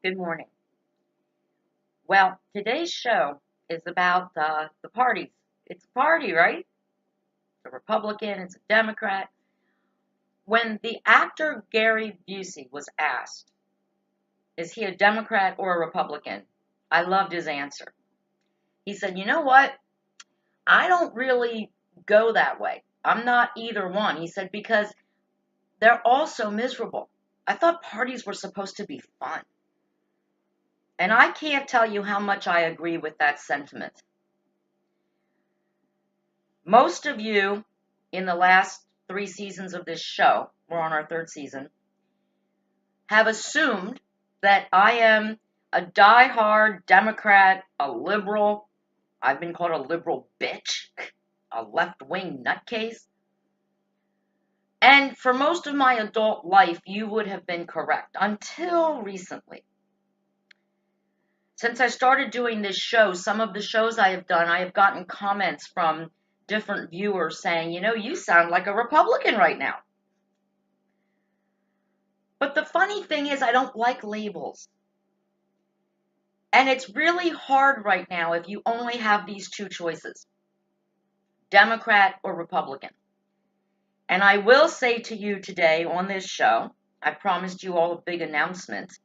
Good morning. Well, today's show is about the parties. It's a party, right? It's a Republican, it's a Democrat. When the actor Gary Busey was asked, is he a Democrat or a Republican? I loved his answer. He said, you know what? I don't really go that way. I'm not either one. He said, because they're all so miserable. I thought parties were supposed to be fun. And I can't tell you how much I agree with that sentiment. Most of you in the last 3 seasons of this show, we're on our third season, have assumed that I am a diehard Democrat, a liberal. I've been called a liberal bitch, a left-wing nutcase. And for most of my adult life, you would have been correct until recently. Since I started doing this show, some of the shows I have done, I have gotten comments from different viewers saying, you sound like a Republican right now. But the funny thing is, I don't like labels. And it's really hard right now if you only have these two choices, Democrat or Republican. And I will say to you today on this show, I promised you all a big announcement.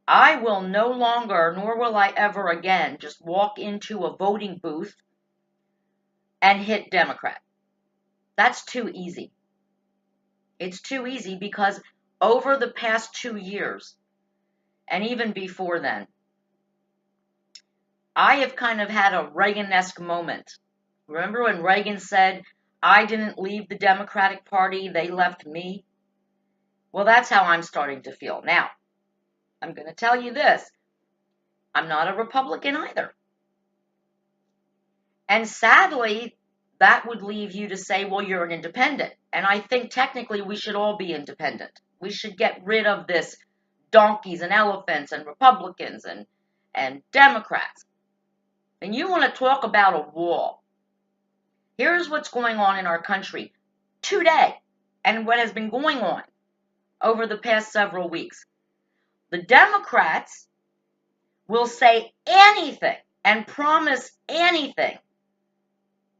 I will no longer, nor will I ever again, just walk into a voting booth and hit Democrat. That's too easy. It's too easy because over the past 2 years, and even before then, I have kind of had a Reagan-esque moment. Remember when Reagan said, I didn't leave the Democratic Party, they left me? Well, that's how I'm starting to feel. Now, I'm going to tell you this. I'm not a Republican either. And sadly, that would leave you to say, well, you're an independent. And I think technically we should all be independent. We should get rid of this donkeys and elephants and Republicans and Democrats. And you want to talk about a wall. Here's what's going on in our country today and what has been going on over the past several weeks. The Democrats will say anything and promise anything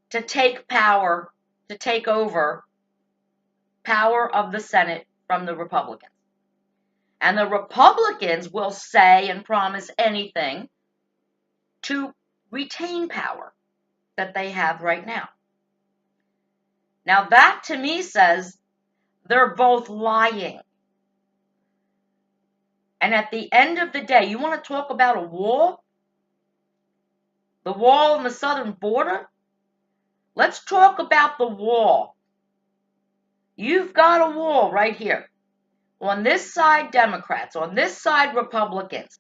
to take power, to take over power of the Senate from the Republicans. And the Republicans will say and promise anything to retain power that they have right now. Now that to me says they're both lying. And at the end of the day, you want to talk about a wall? The wall on the southern border? Let's talk about the wall. You've got a wall right here. On this side, Democrats. On this side, Republicans.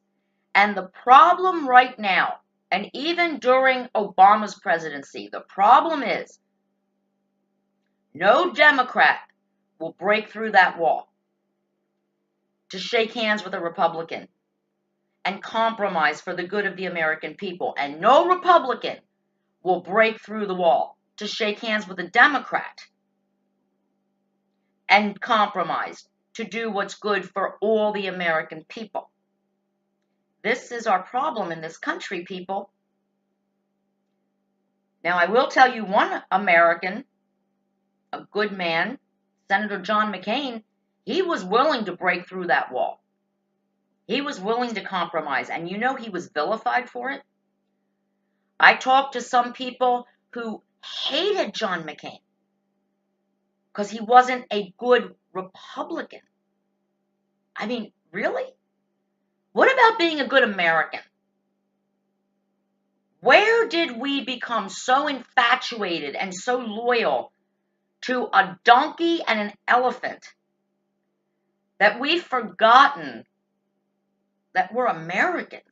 And the problem right now, and even during Obama's presidency, the problem is no Democrat will break through that wall to shake hands with a Republican and compromise for the good of the American people. And no Republican will break through the wall to shake hands with a Democrat and compromise to do what's good for all the American people. This is our problem in this country, people. Now, I will tell you one American, a good man, Senator John McCain, he was willing to break through that wall. He was willing to compromise, and he was vilified for it. I talked to some people who hated John McCain because he wasn't a good Republican. I mean, really? What about being a good American? Where did we become so infatuated and so loyal to a donkey and an elephant that we've forgotten that we're Americans?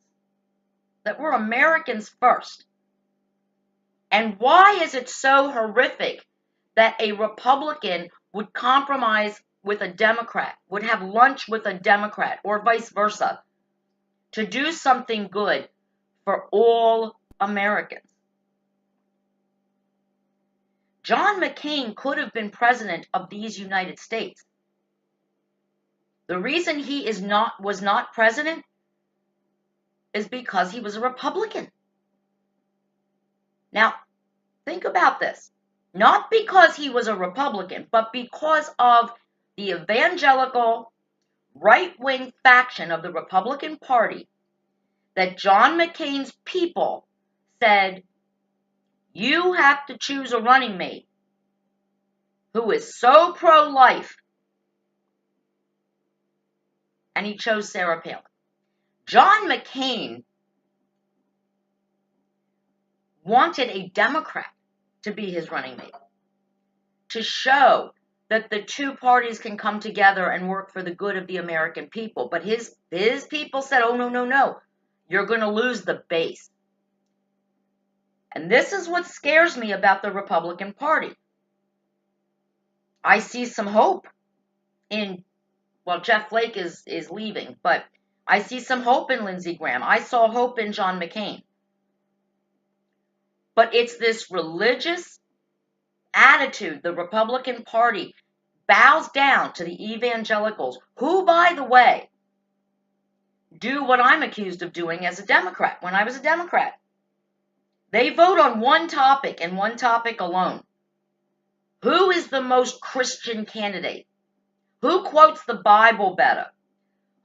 That we're Americans first. And why is it so horrific that a Republican would compromise with a Democrat, would have lunch with a Democrat, or vice versa, to do something good for all Americans? John McCain could have been president of these United States. The reason he was not president is because he was a Republican. Now, think about this. Not because he was a Republican, but because of the evangelical right-wing faction of the Republican Party that John McCain's people said, you have to choose a running mate who is so pro-life. And he chose Sarah Palin. John McCain wanted a Democrat to be his running mate, to show that the two parties can come together and work for the good of the American people. But his people said, oh, no, no, no. You're going to lose the base. And this is what scares me about the Republican Party. I see some hope in, well, Jeff Flake is leaving, but I see some hope in Lindsey Graham. I saw hope in John McCain. But it's this religious attitude the Republican Party bows down to the evangelicals, who, by the way, do what I'm accused of doing as a Democrat when I was a Democrat. They vote on one topic and one topic alone. Who is the most Christian candidate? Who quotes the Bible better?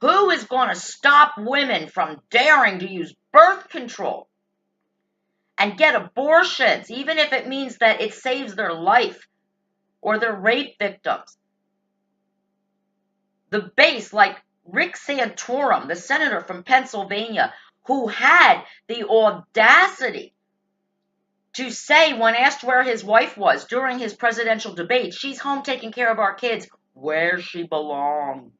Who is going to stop women from daring to use birth control and get abortions, even if it means that it saves their life or their rape victims? The base, like Rick Santorum, the senator from Pennsylvania, who had the audacity to say, when asked where his wife was during his presidential debate, she's home taking care of our kids, where she belongs.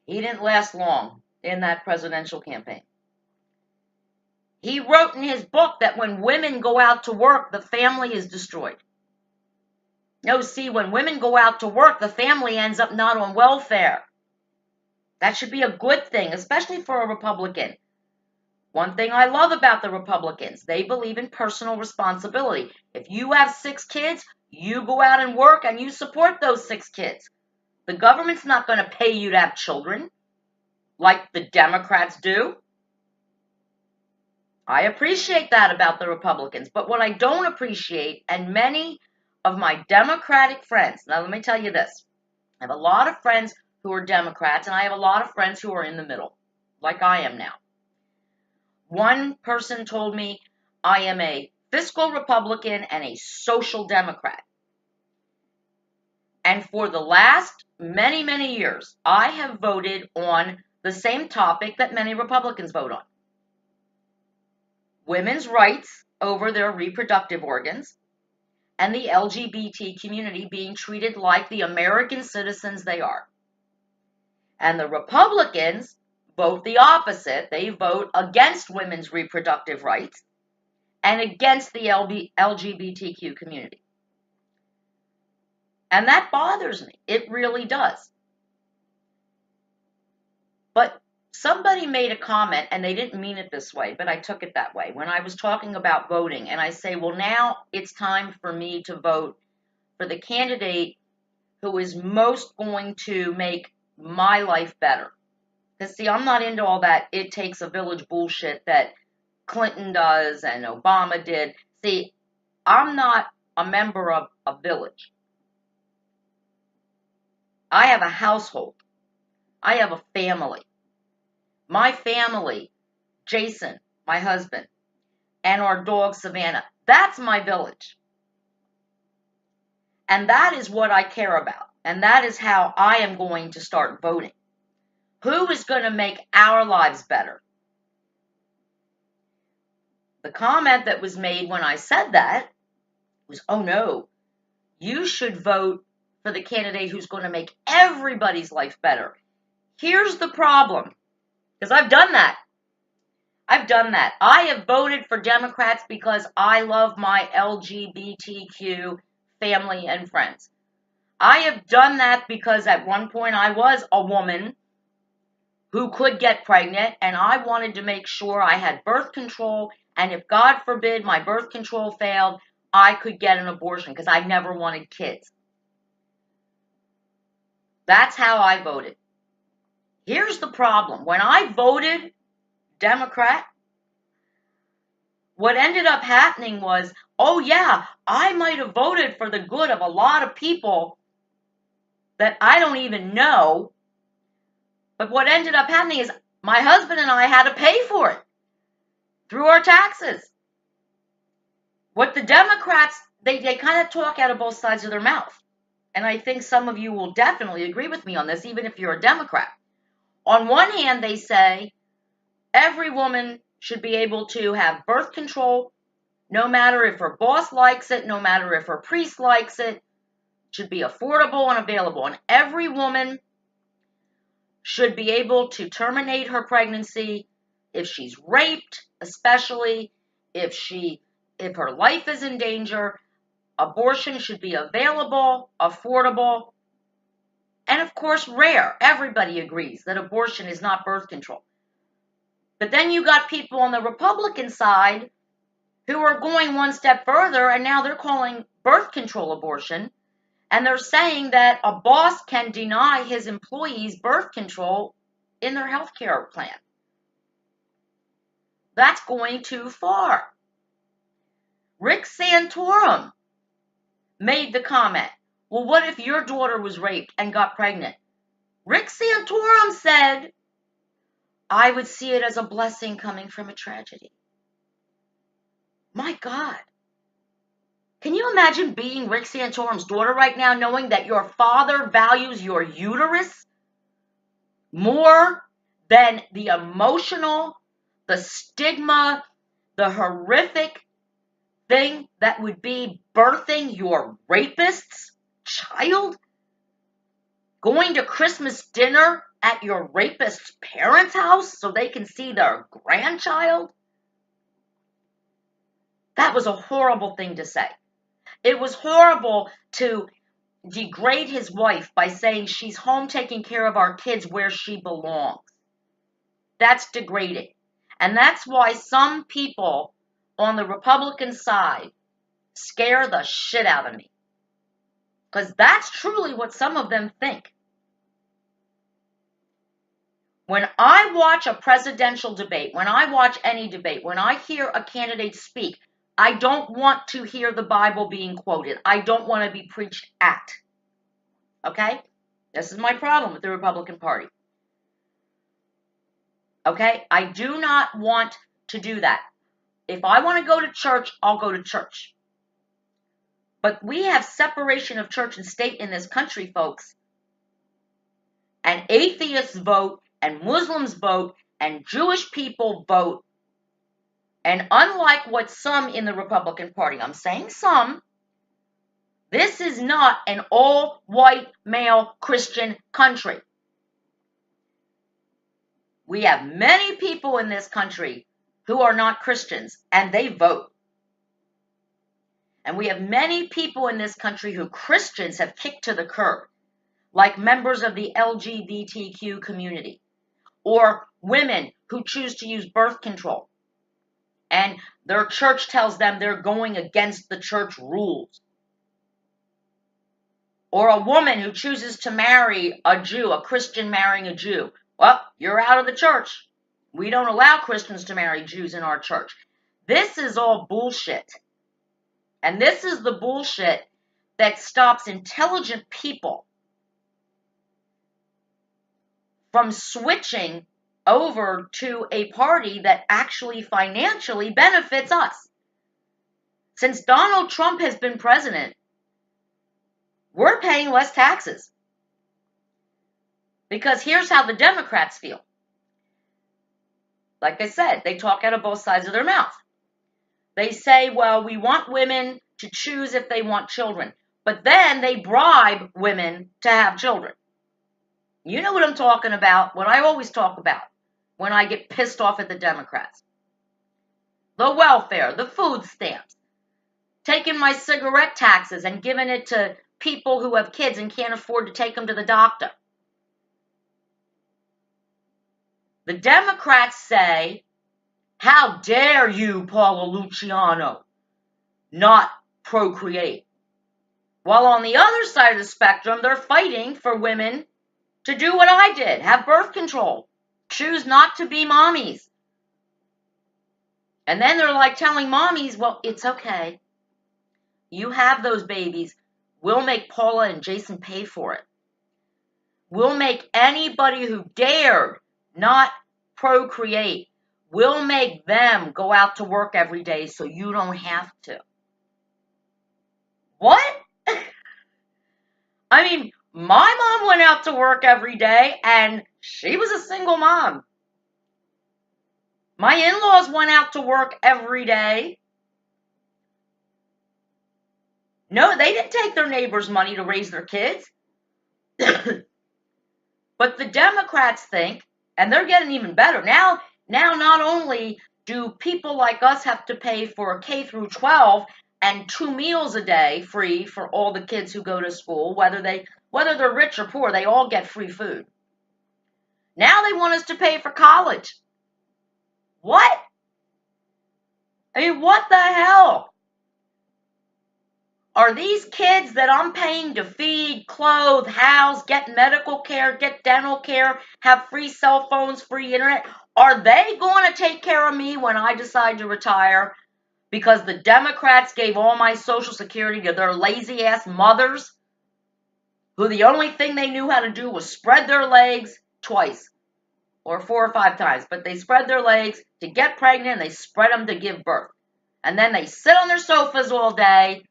He didn't last long in that presidential campaign. He wrote in his book that when women go out to work, the family is destroyed. No, see, when women go out to work, the family ends up not on welfare. That should be a good thing, especially for a Republican. One thing I love about the Republicans, they believe in personal responsibility. If you have 6 kids, you go out and work and you support those 6 kids. The government's not going to pay you to have children like the Democrats do. I appreciate that about the Republicans. But what I don't appreciate, and many of my Democratic friends, now let me tell you this. I have a lot of friends who are Democrats, and I have a lot of friends who are in the middle, like I am now. One person told me I am a fiscal Republican and a social Democrat. And for the last many, many years, I have voted on the same topic that many Republicans vote on. Women's rights over their reproductive organs, and the LGBT community being treated like the American citizens they are. And the Republicans vote the opposite. They vote against women's reproductive rights and against the LGBTQ community. And that bothers me. It really does. But somebody made a comment, and they didn't mean it this way, but I took it that way, when I was talking about voting. And I say, well, now it's time for me to vote for the candidate who is most going to make my life better. Because, see, I'm not into all that it takes a village bullshit that Clinton does and Obama did. See, I'm not a member of a village. I have a household. I have a family. My family, Jason, my husband, and our dog, Savannah, that's my village. And that is what I care about. And that is how I am going to start voting. Who is going to make our lives better? The comment that was made when I said that was, oh no, you should vote for the candidate who's going to make everybody's life better. Here's the problem, because I've done that. I have voted for Democrats because I love my LGBTQ family and friends. I have done that because at one point I was a woman who could get pregnant, and I wanted to make sure I had birth control, and if God forbid my birth control failed, I could get an abortion because I never wanted kids. That's how I voted. Here's the problem. When I voted Democrat, what ended up happening was, oh yeah, I might have voted for the good of a lot of people that I don't even know. But what ended up happening is my husband and I had to pay for it through our taxes. What the Democrats, they kind of talk out of both sides of their mouth. And I think some of you will definitely agree with me on this, even if you're a Democrat. On one hand, they say every woman should be able to have birth control, no matter if her boss likes it, no matter if her priest likes it. It should be affordable and available. And every woman should be able to terminate her pregnancy if she's raped, especially if her life is in danger. Abortion should be available, affordable, and of course rare. Everybody agrees that abortion is not birth control. But then you got people on the Republican side who are going one step further, and now they're calling birth control abortion, and they're saying that a boss can deny his employees birth control in their health care plan. That's going too far. Rick Santorum made the comment, well, what if your daughter was raped and got pregnant? Rick Santorum said, I would see it as a blessing coming from a tragedy. My God. Can you imagine being Rick Santorum's daughter right now, knowing that your father values your uterus more than the emotional, the stigma, the horrific thing that would be birthing your rapist's child? Going to Christmas dinner at your rapist's parents' house so they can see their grandchild? That was a horrible thing to say. It was horrible to degrade his wife by saying she's home taking care of our kids where she belongs. That's degrading. And that's why some people on the Republican side scare the shit out of me. Because that's truly what some of them think. When I watch a presidential debate, when I watch any debate, when I hear a candidate speak, I don't want to hear the Bible being quoted. I don't want to be preached at. Okay? This is my problem with the Republican Party. Okay? I do not want to do that. If I want to go to church, I'll go to church. But we have separation of church and state in this country, folks. And atheists vote, and Muslims vote, and Jewish people vote. And unlike what some in the Republican Party, I'm saying some, this is not an all-white male Christian country. We have many people in this country who are not Christians, and they vote. And we have many people in this country who Christians have kicked to the curb, like members of the LGBTQ community, or women who choose to use birth control, and their church tells them they're going against the church rules. Or a woman who chooses to marry a Jew, a Christian marrying a Jew. Well, you're out of the church. We don't allow Christians to marry Jews in our church. This is all bullshit. And this is the bullshit that stops intelligent people from switching over to a party that actually financially benefits us. Since Donald Trump has been president, we're paying less taxes. Because here's how the Democrats feel. Like I said, they talk out of both sides of their mouth. They say, well, we want women to choose if they want children. But then they bribe women to have children. You know what I'm talking about, what I always talk about when I get pissed off at the Democrats. The welfare, the food stamps, taking my cigarette taxes and giving it to people who have kids and can't afford to take them to the doctor. The Democrats say, how dare you, Paula Luciano, not procreate? While on the other side of the spectrum, they're fighting for women to do what I did, have birth control, choose not to be mommies. And then they're like telling mommies, well, it's okay. You have those babies. We'll make Paula and Jason pay for it. We'll make anybody who dared not procreate, we'll make them go out to work every day so you don't have to. What? I mean, my mom went out to work every day and she was a single mom. My in-laws went out to work every day. No, they didn't take their neighbors' money to raise their kids. But the Democrats think, and they're getting even better. Now not only do people like us have to pay for a K through 12 and 2 meals a day free for all the kids who go to school, whether they're rich or poor, they all get free food. Now they want us to pay for college. What? I mean, what the hell? Are these kids that I'm paying to feed, clothe, house, get medical care, get dental care, have free cell phones, free internet, are they going to take care of me when I decide to retire? Because the Democrats gave all my Social Security to their lazy ass mothers, who the only thing they knew how to do was spread their legs twice or 4 or 5 times. But they spread their legs to get pregnant and they spread them to give birth. And then they sit on their sofas all day.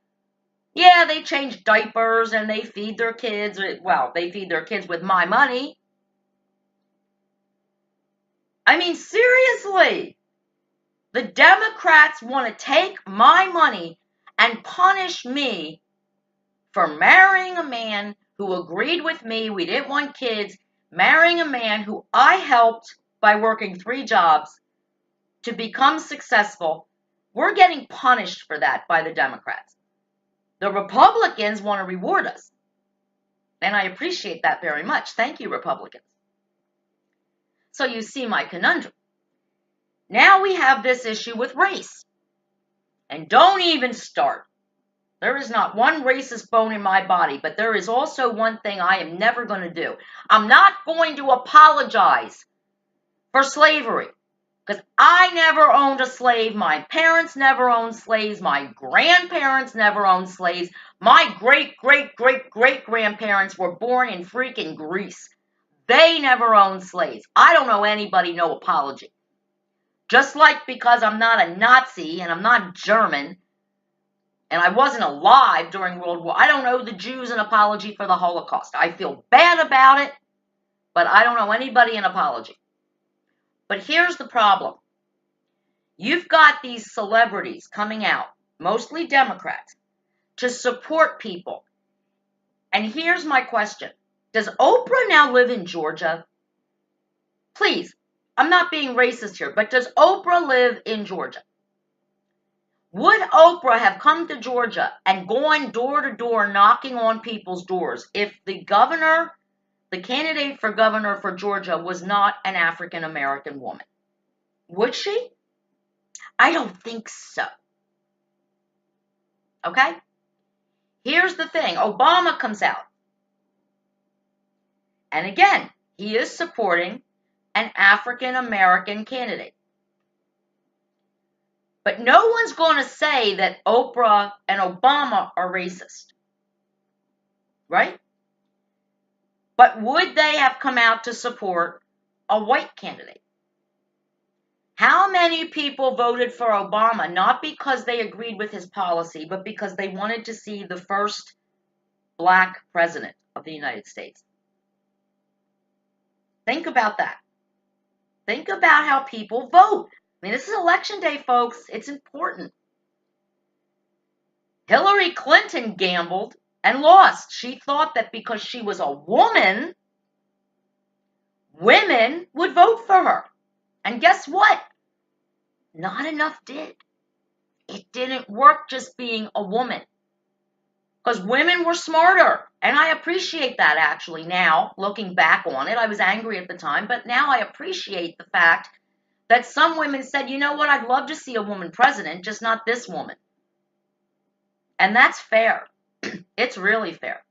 Yeah, they change diapers and they feed their kids. Well, they feed their kids with my money. I mean, seriously. The Democrats want to take my money and punish me for marrying a man who agreed with me. We didn't want kids. Marrying a man who I helped by working 3 jobs to become successful. We're getting punished for that by the Democrats. The Republicans want to reward us. And I appreciate that very much. Thank you, Republicans. So you see my conundrum. Now we have this issue with race. And don't even start. There is not one racist bone in my body, but there is also one thing I am never going to do. I'm not going to apologize for slavery. Because I never owned a slave. My parents never owned slaves. My grandparents never owned slaves. My great-great-great-great-grandparents were born in freaking Greece. They never owned slaves. I don't owe anybody no apology. Just like because I'm not a Nazi and I'm not German and I wasn't alive during World War, I don't owe the Jews an apology for the Holocaust. I feel bad about it, but I don't owe anybody an apology. But here's the problem. You've got these celebrities coming out, mostly Democrats, to support people. And here's my question. Does Oprah now live in Georgia? Please, I'm not being racist here, but does Oprah live in Georgia? Would Oprah have come to Georgia and gone door to door knocking on people's doors if the governor, the candidate for governor for Georgia, was not an African American woman? Would she? I don't think so. Okay? Here's the thing. Obama comes out. And again, he is supporting an African American candidate. But no one's going to say that Oprah and Obama are racist. Right? But would they have come out to support a white candidate? How many people voted for Obama not because they agreed with his policy, but because they wanted to see the first black president of the United States? Think about that. Think about how people vote. I mean, this is election day, folks. It's important. Hillary Clinton gambled and lost. She thought that because she was a woman, women would vote for her. And guess what? Not enough did. It didn't work just being a woman. Because women were smarter. And I appreciate that actually now, looking back on it. I was angry at the time, but now I appreciate the fact that some women said, you know what, I'd love to see a woman president, just not this woman. And that's fair. It's really fair.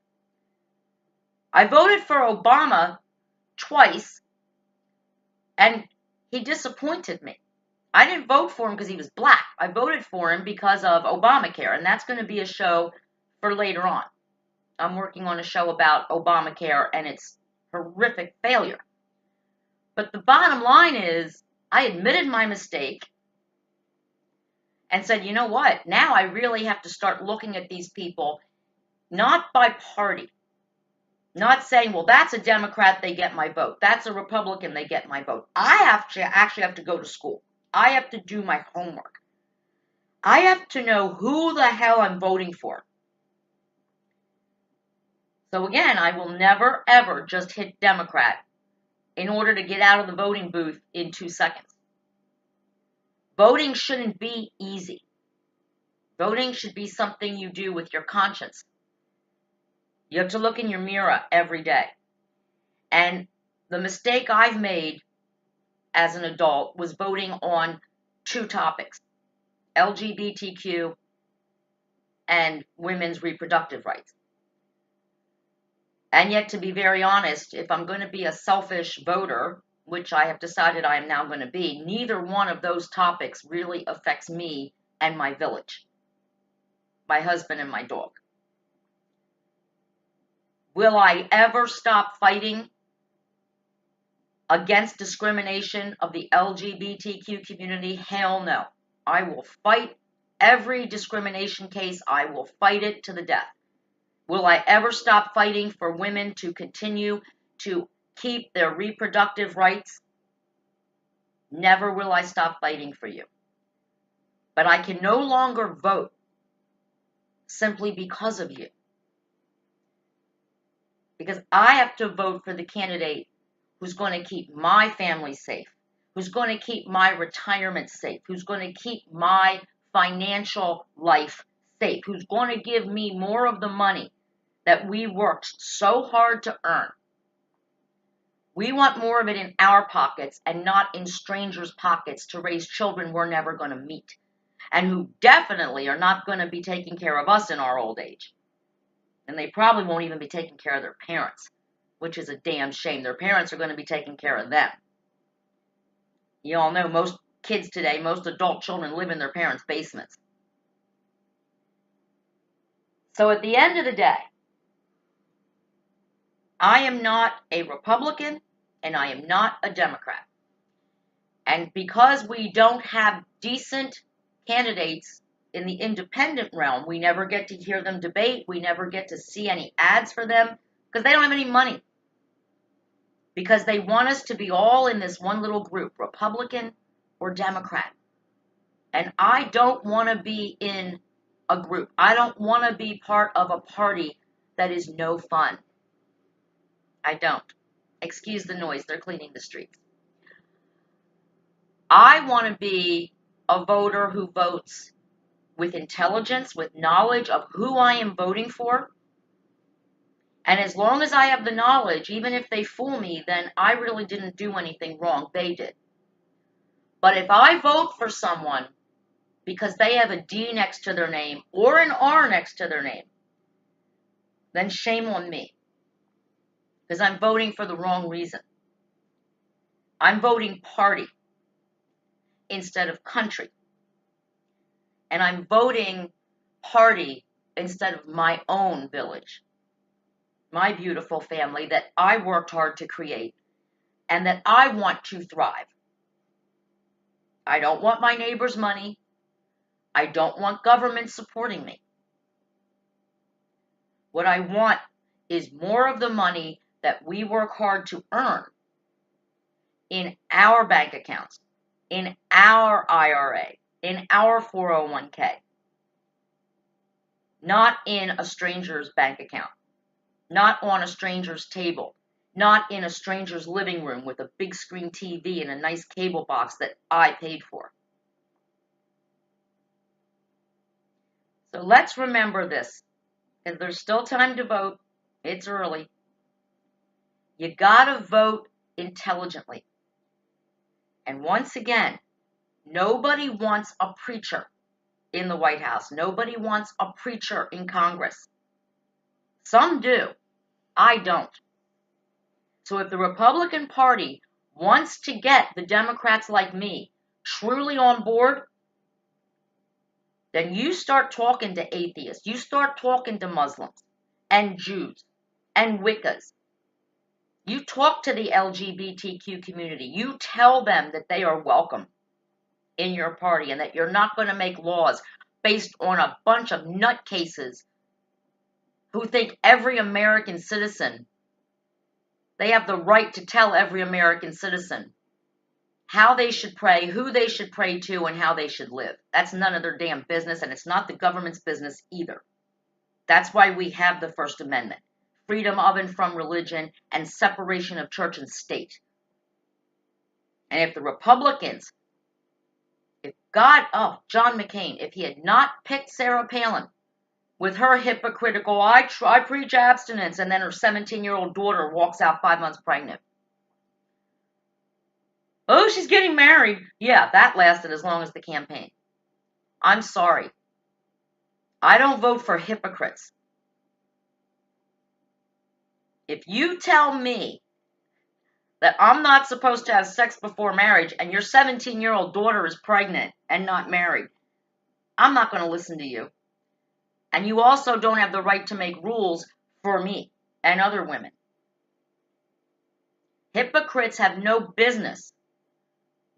I voted for Obama twice, and he disappointed me. I didn't vote for him because he was black. I voted for him because of Obamacare, and that's going to be a show for later on. I'm working on a show about Obamacare and its horrific failure. But the bottom line is, I admitted my mistake and said, you know what? Now I really have to start looking at these people not by party, not saying, well, that's a Democrat, they get my vote. That's a Republican, they get my vote. I actually have to go to school. I have to do my homework. I have to know who the hell I'm voting for. So again, I will never, ever just hit Democrat in order to get out of the voting booth in 2 seconds. Voting shouldn't be easy. Voting should be something you do with your conscience. You have to look in your mirror every day. And the mistake I've made as an adult was voting on 2 topics, LGBTQ and women's reproductive rights. And yet, to be very honest, if I'm going to be a selfish voter, which I have decided I am now going to be, neither one of those topics really affects me and my village, my husband and my dog. Will I ever stop fighting against discrimination of the LGBTQ community? Hell no. I will fight every discrimination case. I will fight it to the death. Will I ever stop fighting for women to continue to keep their reproductive rights? Never will I stop fighting for you. But I can no longer vote simply because of you. Because I have to vote for the candidate who's going to keep my family safe, who's going to keep my retirement safe, who's going to keep my financial life safe, who's going to give me more of the money that we worked so hard to earn. We want more of it in our pockets and not in strangers' pockets to raise children we're never going to meet and who definitely are not going to be taking care of us in our old age. And they probably won't even be taking care of their parents, which is a damn shame. Their parents are going to be taking care of them. You all know most kids today, most adult children live in their parents' basements. So at the end of the day, I am not a Republican and I am not a Democrat. And because we don't have decent candidates in the independent realm, we never get to hear them debate. We never get to see any ads for them because they don't have any money. Because they want us to be all in this one little group, Republican or Democrat. And I don't want to be in a group. I don't want to be part of a party that is no fun. I don't. Excuse the noise, they're cleaning the streets. I want to be a voter who votes with intelligence, with knowledge of who I am voting for. And as long as I have the knowledge, even if they fool me, then I really didn't do anything wrong. They did. But if I vote for someone because they have a D next to their name or an R next to their name, then shame on me. Because I'm voting for the wrong reason. I'm voting party instead of country. And I'm voting party instead of my own village, my beautiful family that I worked hard to create and that I want to thrive. I don't want my neighbor's money. I don't want government supporting me. What I want is more of the money that we work hard to earn in our bank accounts, in our IRA, in our 401k, not in a stranger's bank account, not on a stranger's table, not in a stranger's living room with a big screen TV and a nice cable box that I paid for. So let's remember this, because there's still time to vote. It's early. You gotta vote intelligently. And once again, nobody wants a preacher in the White House. Nobody wants a preacher in Congress. Some do. I don't. So if the Republican Party wants to get the Democrats like me truly on board, then you start talking to atheists. You start talking to Muslims and Jews and Wiccas. You talk to the LGBTQ community. You tell them that they are welcome in your party and that you're not going to make laws based on a bunch of nutcases who think every American citizen, they have the right to tell every American citizen how they should pray, who they should pray to, and how they should live. That's none of their damn business, and it's not the government's business either. That's why we have the First Amendment. Freedom of and from religion and separation of church and state. And if the Republicans, John McCain, if he had not picked Sarah Palin with her hypocritical, I preach abstinence, and then her 17-year-old daughter walks out 5 months pregnant. Oh, she's getting married. Yeah, that lasted as long as the campaign. I'm sorry. I don't vote for hypocrites. If you tell me that I'm not supposed to have sex before marriage and your 17-year-old daughter is pregnant and not married, I'm not going to listen to you. And you also don't have the right to make rules for me and other women. Hypocrites have no business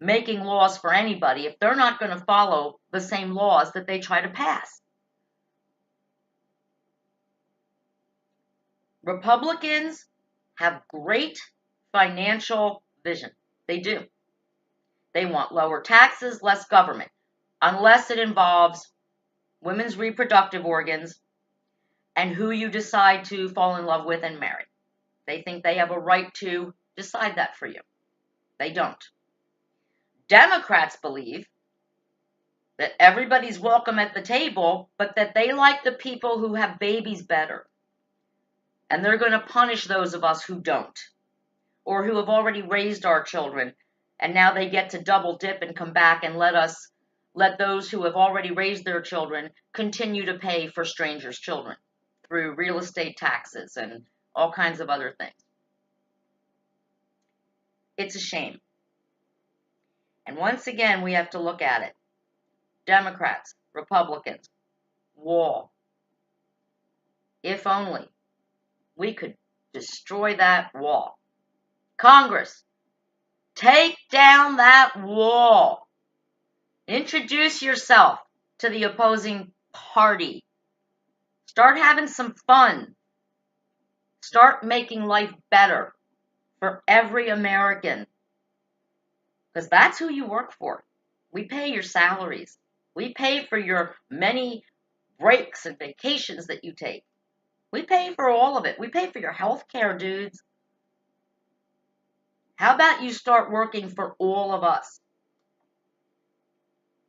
making laws for anybody if they're not going to follow the same laws that they try to pass. Republicans have great financial vision. They do. They want lower taxes, less government, unless it involves women's reproductive organs and who you decide to fall in love with and marry. They think they have a right to decide that for you. They don't. Democrats believe that everybody's welcome at the table, but that they like the people who have babies better. And they're going to punish those of us who don't, or who have already raised our children, and now they get to double dip and come back and let those who have already raised their children continue to pay for strangers' children through real estate taxes and all kinds of other things. It's a shame. And once again, we have to look at it. Democrats, Republicans, wall. If only we could destroy that wall. Congress, take down that wall. Introduce yourself to the opposing party. Start having some fun. Start making life better for every American. Because that's who you work for. We pay your salaries. We pay for your many breaks and vacations that you take. We pay for all of it. We pay for your health care, dudes. How about you start working for all of us?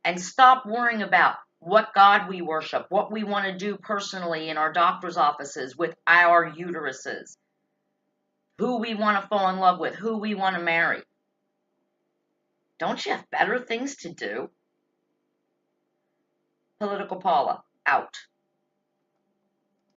And stop worrying about what God we worship, what we want to do personally in our doctor's offices with our uteruses, who we want to fall in love with, who we want to marry. Don't you have better things to do? Political Paula, out.